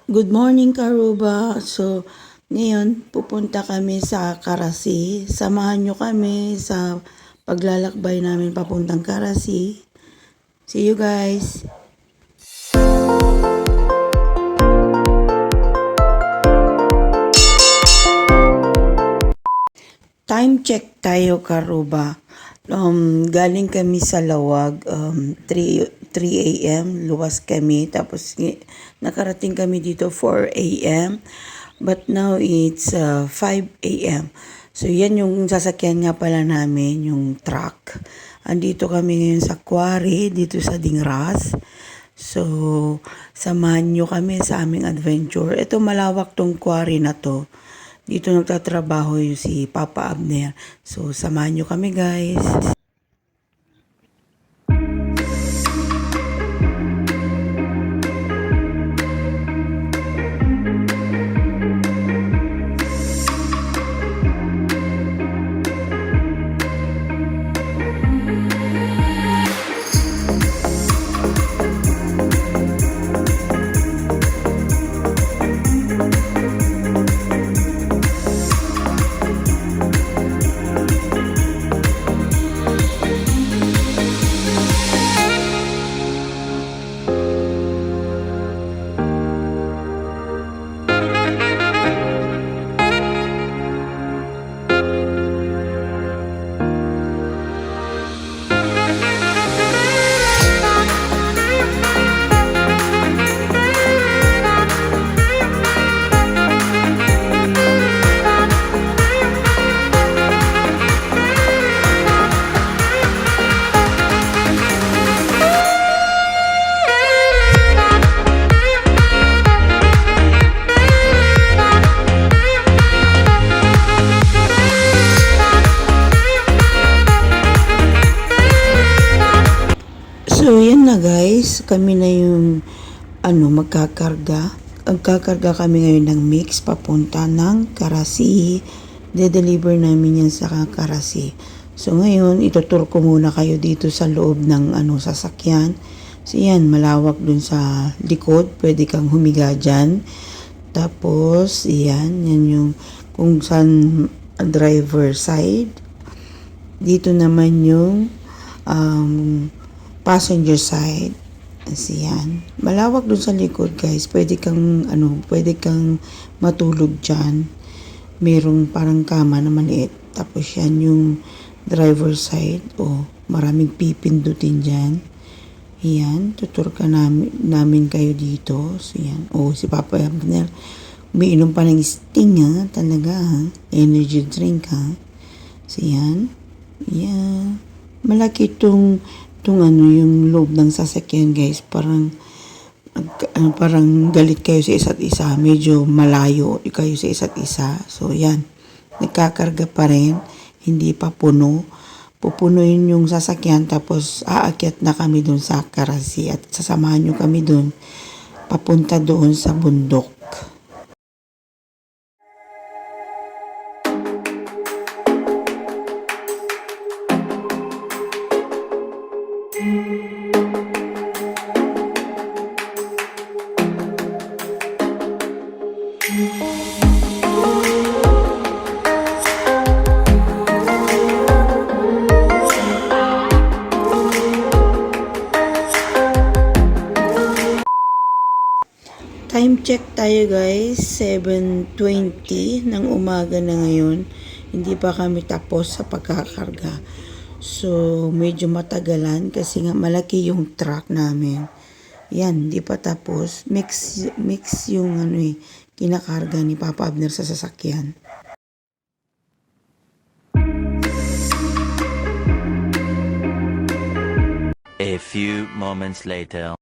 Good morning, Karuba. So, ngayon, pupunta kami sa Karasi. Samahan nyo kami sa paglalakbay namin papuntang Karasi. See you guys! Time check tayo, Karuba. Galing kami sa Lawag, 3 a.m. Luwas kami. Tapos nakarating kami dito 4 a.m. But now it's 5 a.m. So yan yung sasakyan nga pala namin, yung truck. Andito kami ngayon sa quarry, dito sa Dingras. So, samahan nyo kami sa aming adventure. Ito malawak tong quarry na to. Dito nagtatrabaho yung si Papa Abner. So, samahan nyo kami guys. So, yan na guys. Kami na yung magkakarga. Magkakarga kami ngayon ng mix papunta ng Karasi. De-deliver namin yan sa Karasi. So, ngayon, itutur ko muna kayo dito sa loob ng sasakyan. So, yan, malawak dun sa likod. Pwede kang humiga dyan. Tapos, yan yung kung saan driver side. Dito naman yung passenger side. Yan. Malawak dun sa likod, guys. Pwede kang matulog diyan. Merong parang kama na maliit. Tapos yan yung driver side. Maraming pipindutin diyan. Yan, tutur ka namin kayo dito. So yan. Si Papa Abner umiinom pa ng Sting talaga energy drink So yan. Yan. Malaki itong yung loob ng sasakyan guys, parang galit kayo sa isa't isa, medyo malayo kayo sa isa't isa. So yan, nagkakarga pa rin, hindi pa puno. Pupunuin yung sasakyan, tapos aakyat na kami dun sa Karasi at sasamahan nyo kami dun papunta doon sa bundok. Time check tayo guys, 7:20 ng umaga na ngayon. Hindi pa kami tapos sa pagkakarga. So, medyo matagalan kasi nga malaki yung truck namin. Yan, hindi pa tapos. Mix yung kinakarga ni Papa Abner sa sasakyan. A few moments later.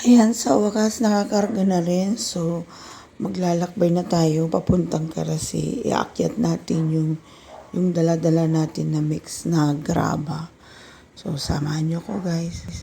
Ayan, sa wakas nakakarga na rin. So, maglalakbay na tayo papuntang Karasi. Iakyat natin yung dala-dala natin na mix na graba. So, samahan nyo ko guys.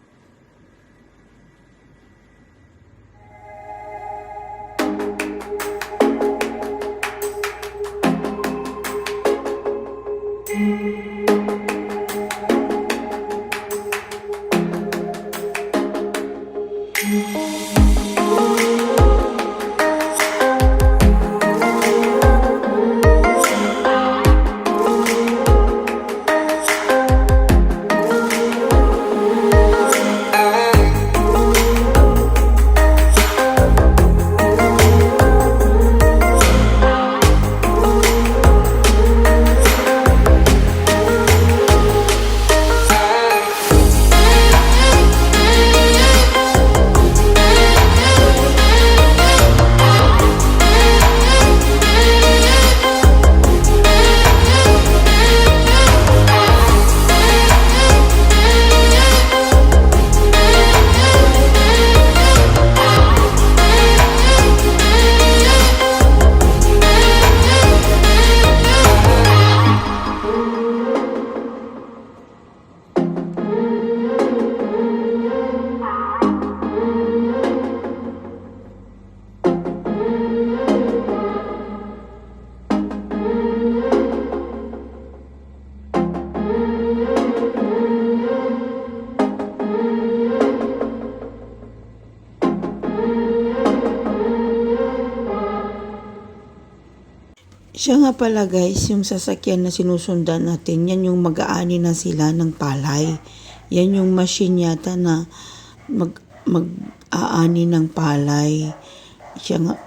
Siya nga pala guys, yung sasakyan na sinusundan natin, yan yung mag-aani na sila ng palay. Yan yung machine yata na mag-aani ng palay. Siya nga,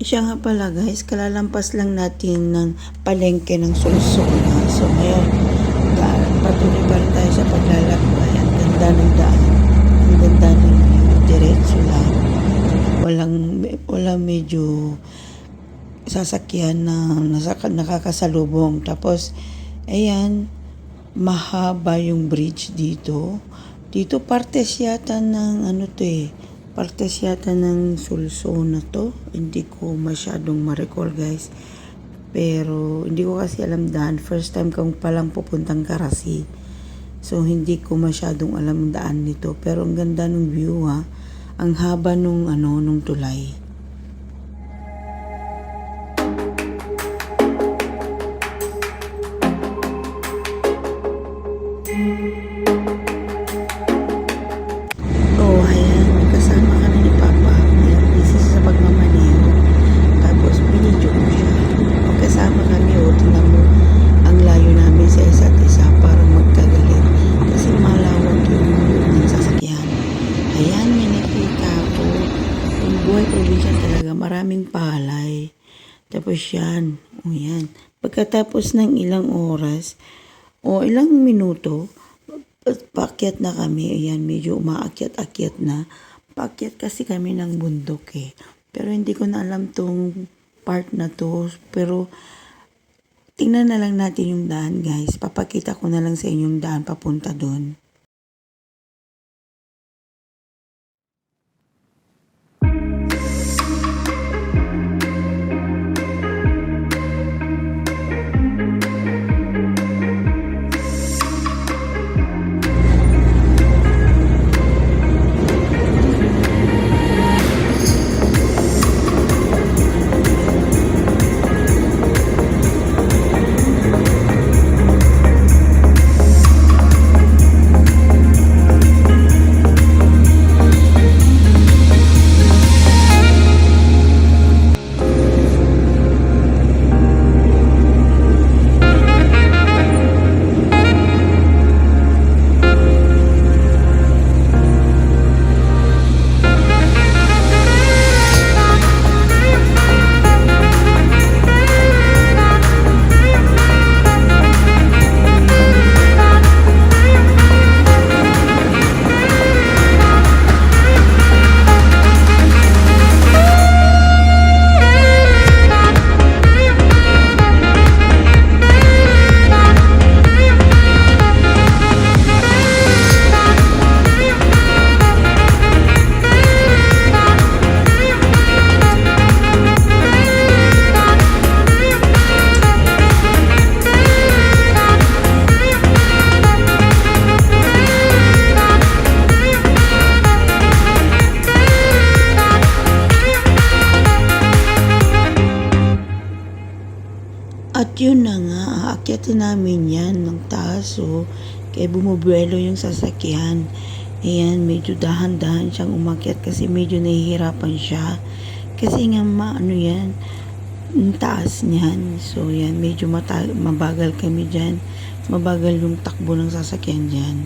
siya nga pala guys, kalalampas lang natin ng palengke ng Sulsona. So ngayon, patuloy pa rin tayo sa paglalakbay. Ang ganda ng daan. Ang ganda ng view. Diretso lang. Walang medyo sasakyan na nakakasalubong. Tapos, ayan, mahaba yung bridge dito. Dito partes yata ng partes yata ng Sulsona to. Hindi ko masyadong ma-recall guys. Pero hindi ko kasi alam daan. First time kong palang pupuntang Karasi. So hindi ko masyadong alam ang daan nito. Pero ang ganda ng view ha. Ang haba nung tulay. Oh, ayan. Kasama kami ni Papa. Ayan, busy sa pagmamaneho. Tapos, binidyo ko siya. O, kasama kami, o, tingnan mo, ang layo namin sa isa't isa para magkagalit. Kasi malawak yung sasakyan. Ayan, may nakita ako. Yung buhay probinsya talaga, maraming palay. Tapos yan, o yan. Pagkatapos ng ilang oras, o ilang minuto, paakyat na kami. Ayan, medyo umaakyat-akyat na. Paakyat kasi kami ng bundok eh. Pero hindi ko na alam tong part na to. Pero tingnan na lang natin yung daan guys. Papakita ko na lang sa inyo yung daan papunta doon. yun na nga, aakyatin namin yan ng taas, so, kaya bumubuelo yung sasakyan. Ayan, medyo dahan-dahan siyang umakyat kasi medyo nahihirapan siya. Kasi nga, ano yan, ang taas niyan. So, yan, medyo mabagal kami dyan. Mabagal yung takbo ng sasakyan dyan.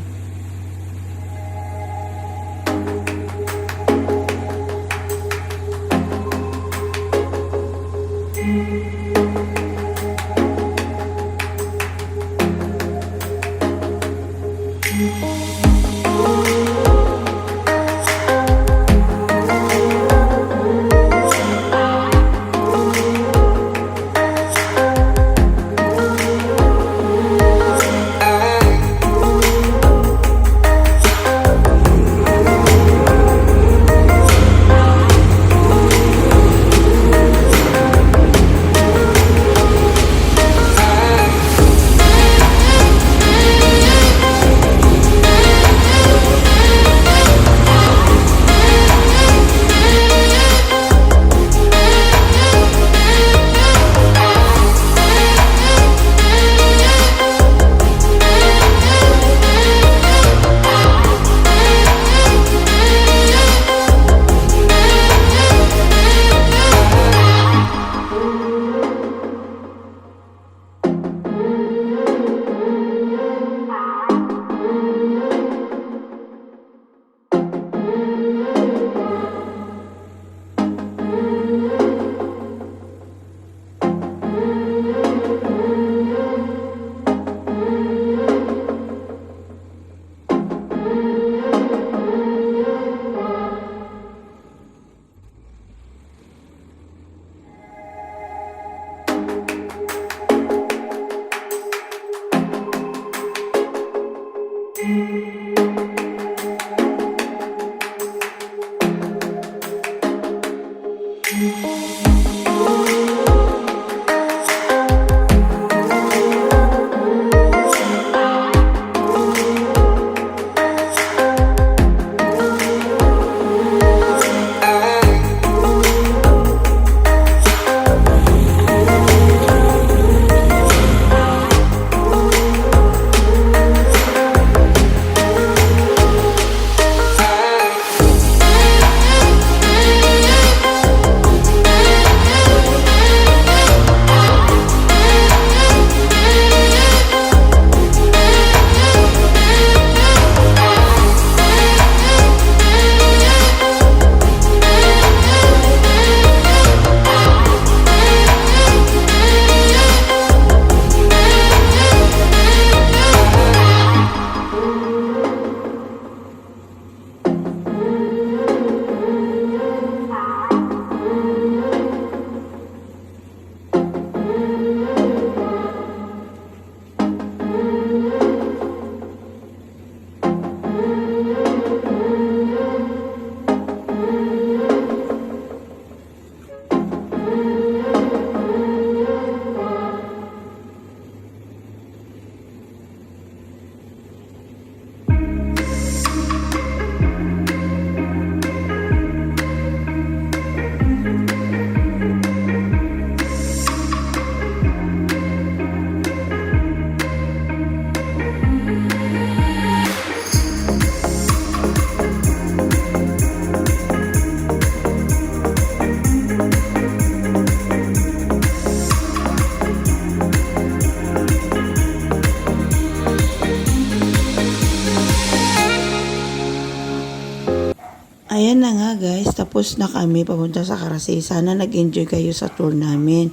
Ayan na nga guys, tapos na kami papunta sa Karasi. Sana nag-enjoy kayo sa tour namin.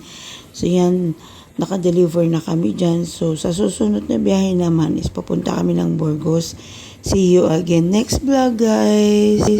So yan, naka-deliver na kami dyan. So sa susunod na biyahe naman is papunta kami ng Burgos. See you again next vlog guys.